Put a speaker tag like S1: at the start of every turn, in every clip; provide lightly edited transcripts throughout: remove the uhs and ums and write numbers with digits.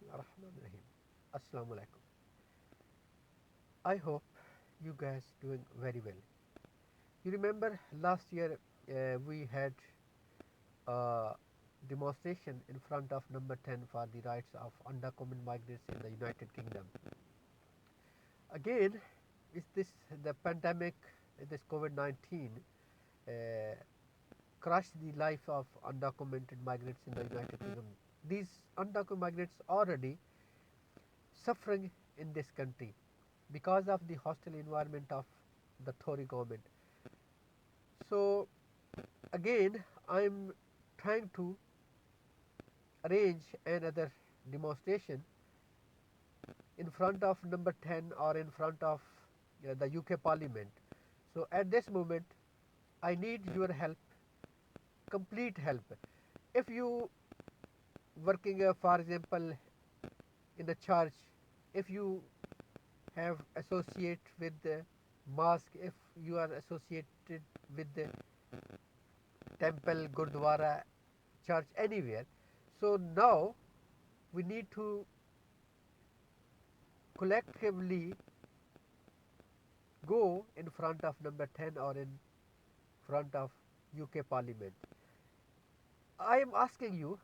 S1: Bismillahirrahmanirrahim. Assalamu alaikum. I hope you guys doing very well. You remember last year we had a demonstration in front of number 10 for the rights of undocumented migrants in the United Kingdom. Again, is this the pandemic, this COVID-19 uh, crushed the life of undocumented migrants in the United Kingdom. These undocumented migrants already suffering in this country because of the hostile environment of the Tory government. So again, I am trying to arrange another demonstration in front of number 10 or in front of the UK Parliament. So at this moment, I need your help, complete help. If you working, for example, in a church, if you have associate with the mosque, if you are associated with the temple, gurdwara, church, anywhere. So now we need to collectively go in front of number 10 or in front of UK Parliament. I am asking you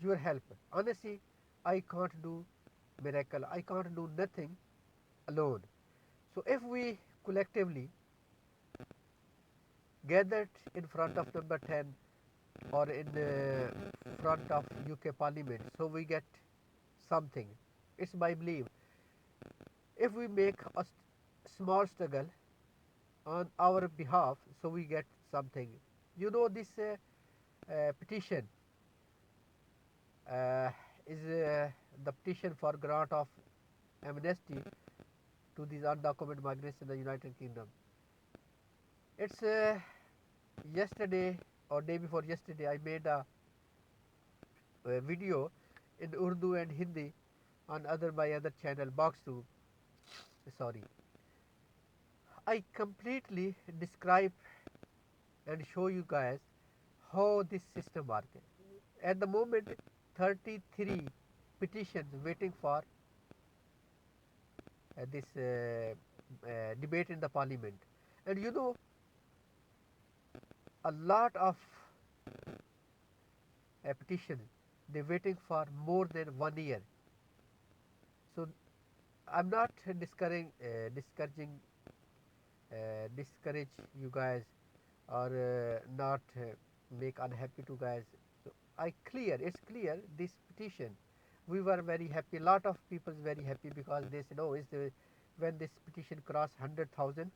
S1: your help. Honestly, I can't do miracle. I can't do nothing alone. So if we collectively gathered in front of number 10 or in front of UK Parliament, so we get something. It's my belief. If we make a small struggle on our behalf, so we get something. You know, this petition uh, is the petition for grant of amnesty to these undocumented migrants in the United Kingdom. It's yesterday or day before yesterday, I made a video in Urdu and Hindi on other my other channel, Box2. Sorry, I completely describe and show you guys how this system works. At the moment, 33 petitions waiting for this debate in the parliament. And you know, a lot of petitions, they're waiting for more than 1 year. So I'm not discourage you guys or not make unhappy to guys. So it's clear this petition. We were very happy. A lot of people very happy because they said, "Oh, when this petition crossed 100,000,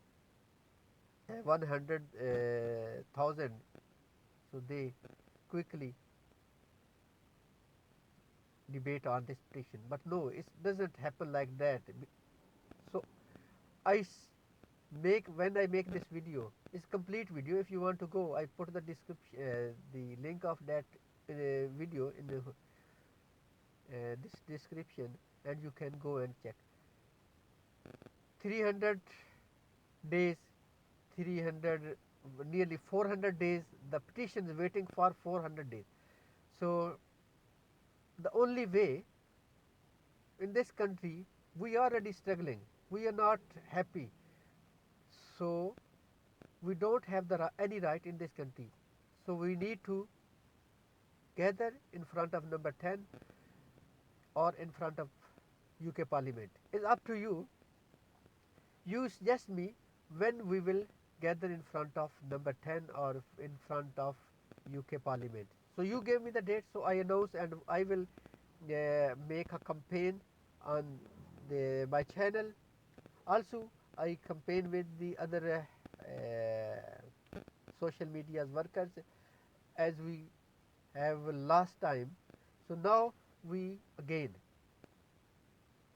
S1: 100,000, so they quickly debate on this petition." But no, it doesn't happen like that. So I make when I make this video, it's complete video. If you want to go, I put the description, the link of that video in the this description, and you can go and check. 300 days, 300, nearly 400 days. The petition is waiting for 400 days. So the only way in this country, we are already struggling. We are not happy. So we don't have any right in this country. So we need to gather in front of number 10 or in front of UK Parliament. It's up to you. You suggest me when we will gather in front of number 10 or in front of UK Parliament. So you gave me the date, so I announce and I will make a campaign on my channel. Also, I campaign with the other social media workers as we have last time. So now we again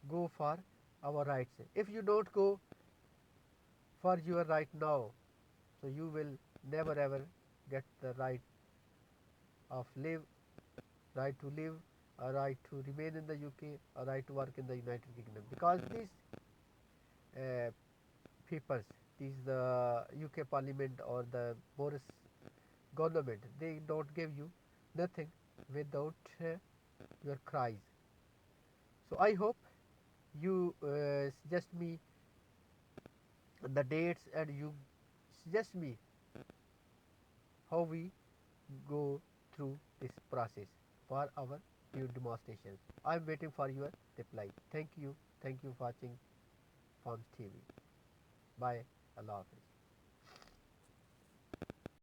S1: go for our rights. If you don't go for your right now, so you will never ever get the right to live, a right to remain in the UK, a right to work in the United Kingdom. Because these uh, papers, these the UK Parliament or the Boris government, they don't give you nothing without your cries. So I hope you suggest me the dates and you suggest me how we go through this process for our new demonstrations. I am waiting for your reply. Thank you. Thank you for watching Farms TV. Bye. Allah Hafiz.